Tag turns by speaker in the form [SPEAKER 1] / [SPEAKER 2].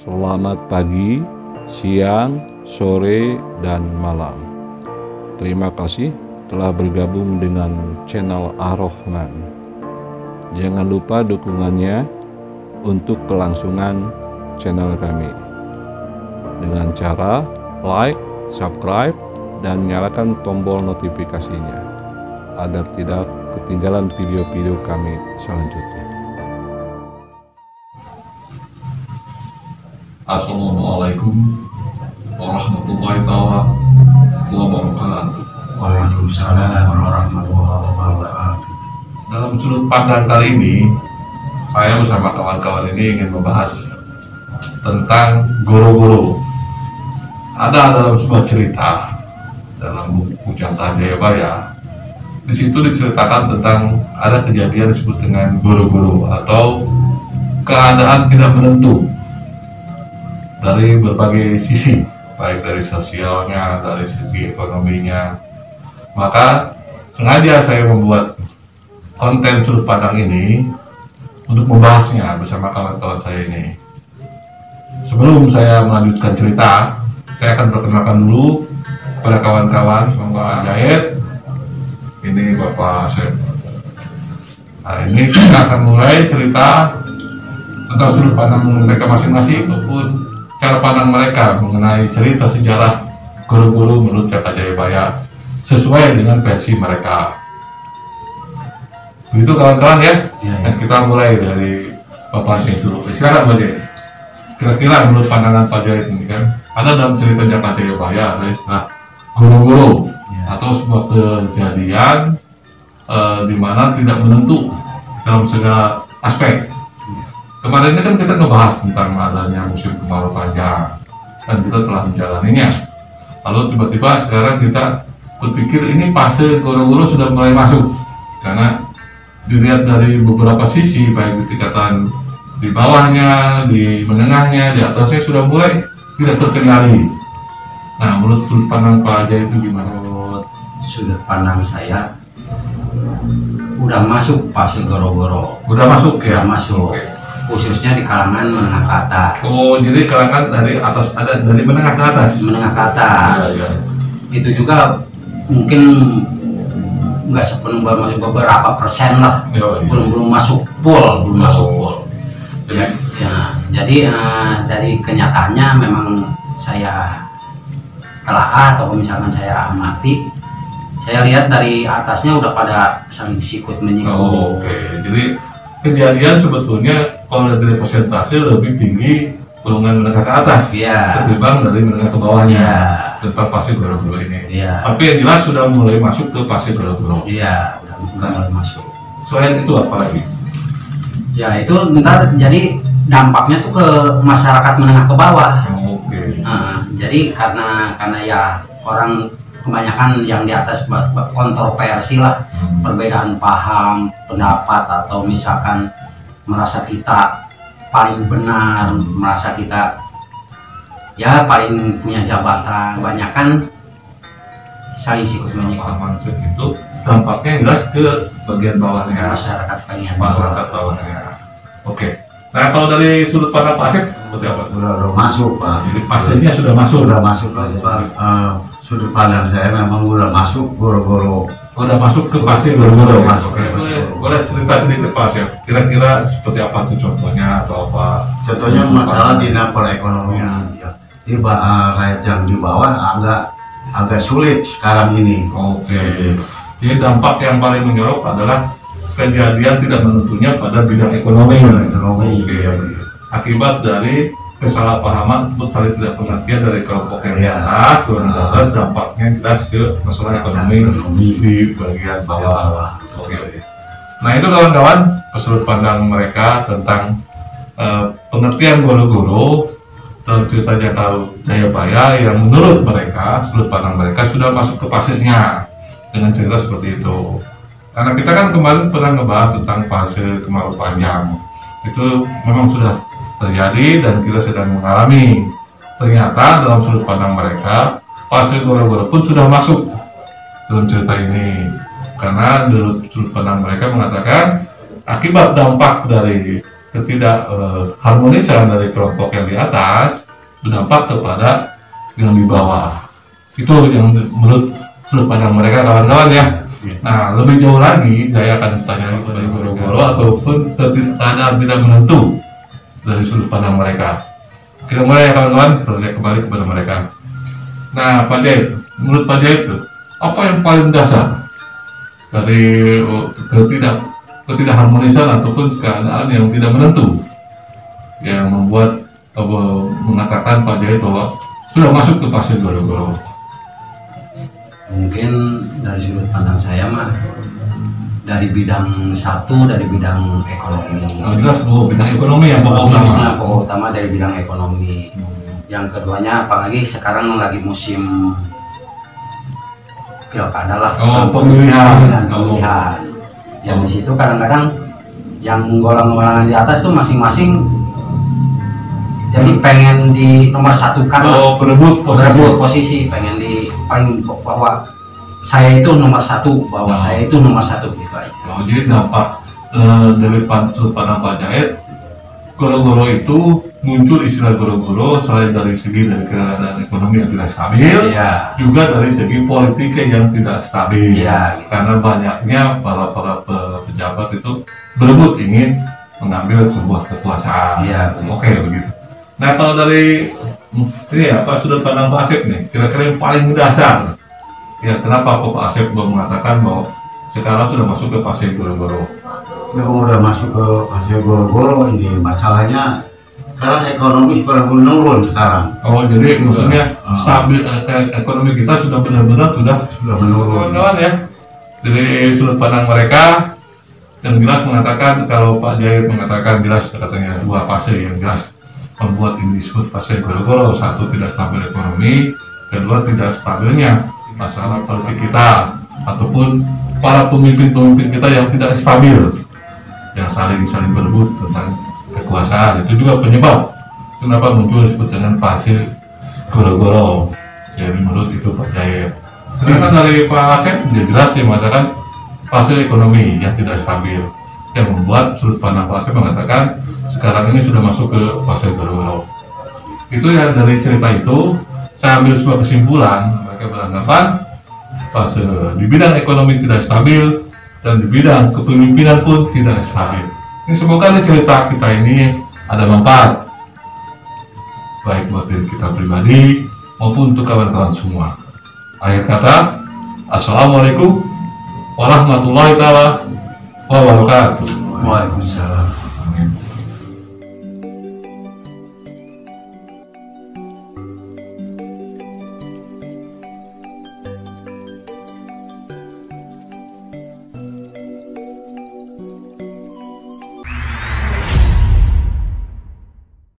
[SPEAKER 1] Selamat pagi, siang, sore, dan malam. Terima kasih telah bergabung dengan channel Ar-Rahman. Jangan lupa dukungannya untuk kelangsungan channel kami dengan cara like, subscribe, dan nyalakan tombol notifikasinya agar tidak ketinggalan video-video kami selanjutnya.
[SPEAKER 2] Assalamualaikum warahmatullahi wabarakatuh.
[SPEAKER 3] Waalaikumsalam warahmatullahi wabarakatuh.
[SPEAKER 2] Dalam sudut pandang kali ini, saya bersama kawan-kawan ini ingin membahas tentang goro-goro. Ada dalam sebuah cerita dalam buku Jangka Jayabaya. Di situ diceritakan tentang ada kejadian disebut dengan goro-goro atau keadaan tidak menentu dari berbagai sisi, baik dari sosialnya, dari segi ekonominya. Maka sengaja saya membuat konten sudut pandang ini untuk membahasnya bersama kawan-kawan saya ini. Sebelum saya melanjutkan cerita, saya akan perkenalkan dulu kepada kawan-kawan, semoga Jahit. Ini Bapak Asep. Nah, ini kita akan mulai cerita tentang sudut pandang mereka masing-masing maupun cara pandang mereka mengenai cerita sejarah goro-goro menurut Jangka Jayabaya sesuai dengan versi mereka. Begitu kawan-kawan ya? Dan kita mulai dari Bapak Jahit dulu. Sekarang Pak Jahit, kira-kira menurut pandangan Pak Jahit ini kan, ada dalam cerita Jangka Jayabaya ada istilah goro-goro atau sebuah kejadian di mana tidak menentu dalam segala aspek. Kemarin ini kan kita ngebahas tentang adanya musim kemarau panjang dan kita telah menjalaninya. Lalu tiba-tiba sekarang kita berpikir ini fase goro-goro sudah mulai masuk, karena dilihat dari beberapa sisi, baik di tingkatan di bawahnya, di menengahnya, di atasnya sudah mulai tidak terkendali. Nah, menurut sudut pandang Pak Aja itu gimana?
[SPEAKER 3] Menurut sudut pandang saya, udah masuk fase goro-goro.
[SPEAKER 2] Udah masuk ya?
[SPEAKER 3] Udah masuk.
[SPEAKER 2] Oke.
[SPEAKER 3] Khususnya di kalangan menengah ke atas.
[SPEAKER 2] Oh, jadi kalangan dari atas, ada dari menengah ke atas?
[SPEAKER 3] Menengah ke atas.
[SPEAKER 2] Ya.
[SPEAKER 3] Itu juga mungkin nggak sepenuhnya, beberapa persen lah.
[SPEAKER 2] Ya.
[SPEAKER 3] Belum masuk full, belum masuk full.
[SPEAKER 2] Jadi,
[SPEAKER 3] Jadi dari kenyataannya memang saya telaah atau misalkan saya amati, saya lihat dari atasnya udah pada saling sikut menyinggung.
[SPEAKER 2] Oke. Jadi kejadian sebetulnya kalau dari persentase lebih tinggi golongan menengah ke atas ketimbang dari menengah ke bawahnya tentang fase goro-goro ini. Tapi yang jelas sudah mulai masuk ke fase goro-goro.
[SPEAKER 3] Iya, udah mulai masuk.
[SPEAKER 2] Selain itu apa lagi?
[SPEAKER 3] Ya itu ntar jadi dampaknya tuh ke masyarakat menengah ke bawah.
[SPEAKER 2] Oke.
[SPEAKER 3] Jadi karena ya orang kebanyakan yang di atas kontroversi lah, perbedaan paham, pendapat, atau misalkan merasa kita paling benar, merasa kita ya paling punya jabatan, kebanyakan saling sikut menyikut.
[SPEAKER 2] Pemahaman itu dampaknya jelas ke bagian bawahnya, masyarakat bawahnya. Oke. Nah, kalau dari sudut pandang Pak Asep seperti apa?
[SPEAKER 4] Udah masuk Pak.
[SPEAKER 2] Jadi fasenya sudah masuk.
[SPEAKER 4] Sudah masuk Pak. Sudut pandang saya memang udah masuk goro-goro.
[SPEAKER 2] Udah masuk ke fase goro-goro.
[SPEAKER 4] Masuk ke
[SPEAKER 2] Boleh cerita sedikit Pak Asep. Kira-kira seperti apa tuh contohnya atau apa?
[SPEAKER 4] Contohnya masalah dina perekonomian. Ya. Tiba rakyat yang di bawah agak sulit sekarang ini.
[SPEAKER 2] Oke. Jadi dampak yang paling menyorok adalah kejadian tidak menentunya pada bidang ekonomi.
[SPEAKER 4] Ekonomi. Ya,
[SPEAKER 2] akibat dari kesalahpahaman untuk saling tidak pengertian dari kelompok yang di atas, dampaknya jelas ke masalah ekonomi di bagian bawah. Oke. Nah itu kawan-kawan sudut pandang mereka tentang pengertian goro-goro dalam cerita Jangka Jayabaya yang menurut mereka sudut pandang mereka sudah masuk ke fasenya dengan cerita seperti itu. Karena kita kan kemarin pernah ngebahas tentang fase kemarau panjang, itu memang sudah terjadi dan kita sedang mengalami. Ternyata dalam sudut pandang mereka fase goro-goro pun sudah masuk dalam cerita ini, karena menurut sudut pandang mereka mengatakan akibat dampak dari harmonisan dari kelompok yang di atas berdampak kepada yang di bawah. Itu yang menurut sudut pandang mereka, kawan-kawan ya. Nah, lebih jauh lagi saya akan tanya kepada guru-guru ataupun keadaan tidak menentu dari sudut pandang mereka. Kita mulai ya kawan-kawan, kita lihat kembali kepada mereka. Nah, Pak Jahit, menurut Pak Jahit, apa yang paling dasar dari ketidakharmonisan ataupun keadaan yang tidak menentu yang membuat mengatakan Pak Jahit bahwa sudah masuk ke fase goro-goro?
[SPEAKER 3] Mungkin dari sudut pandang saya mah dari bidang satu, dari bidang ekonomi.
[SPEAKER 2] Jelas bidang ekonomi yang
[SPEAKER 3] khususnya pokok utama dari bidang ekonomi. Yang keduanya apalagi sekarang lagi musim pilkada lah,
[SPEAKER 2] pemilihan.
[SPEAKER 3] Yang di situ kadang-kadang yang golongan-golongan di atas tuh masing-masing jadi pengen di nomor satukan,
[SPEAKER 2] berebut
[SPEAKER 3] posisi, pengen di paling bahwa saya itu nomor satu, saya itu nomor satu gitu aja.
[SPEAKER 2] Jadi dampak dari sudut pandang Pak Jahit, goro-goro itu muncul istilah goro-goro selain dari keadaan ekonomi yang tidak stabil, juga dari segi politiknya yang tidak stabil, karena banyaknya para pejabat itu berebut ingin mengambil sebuah kekuasaan. Oke, begitu. Nah, kalau dari ini sudut pandang Pak Asep nih, kira-kira yang paling mendasar, ya kenapa Pak Asep mengatakan bahwa sekarang sudah masuk ke fase goro-goro?
[SPEAKER 4] Memang udah masuk ke fase goro-goro, ini masalahnya sekarang ekonomi sudah menurun sekarang.
[SPEAKER 2] Jadi maksudnya stabil, ekonomi kita sudah benar-benar sudah
[SPEAKER 4] menurun.
[SPEAKER 2] Kawan-kawan ya, dari sudut pandang mereka yang jelas mengatakan, kalau Pak Jahit mengatakan jelas katanya dua fase yang jelas membuat ini disebut fase goro-goro. Satu, tidak stabil ekonomi, kedua, tidak stabilnya masalah politik kita ataupun para pemimpin-pemimpin kita yang tidak stabil, yang saling berebut tentang kekuasaan. Itu juga penyebab kenapa muncul disebut dengan fase goro-goro. Jadi menurut itu Pak Jahit. Sedangkan dari Pak Asep dia jelas dia mengatakan fase ekonomi yang tidak stabil, yang membuat sudut pandang Pak Asep mengatakan sekarang ini sudah masuk ke fase goro-goro. Itu ya, dari cerita itu saya ambil sebuah kesimpulan, mereka beranggapan fase di bidang ekonomi tidak stabil dan di bidang kepemimpinan pun tidak stabil. Ini semoga cerita kita ini ada manfaat baik buat diri kita pribadi maupun untuk kawan-kawan semua. Akhir kata, assalamualaikum warahmatullahi wabarakatuh.
[SPEAKER 4] Waalaikumsalam.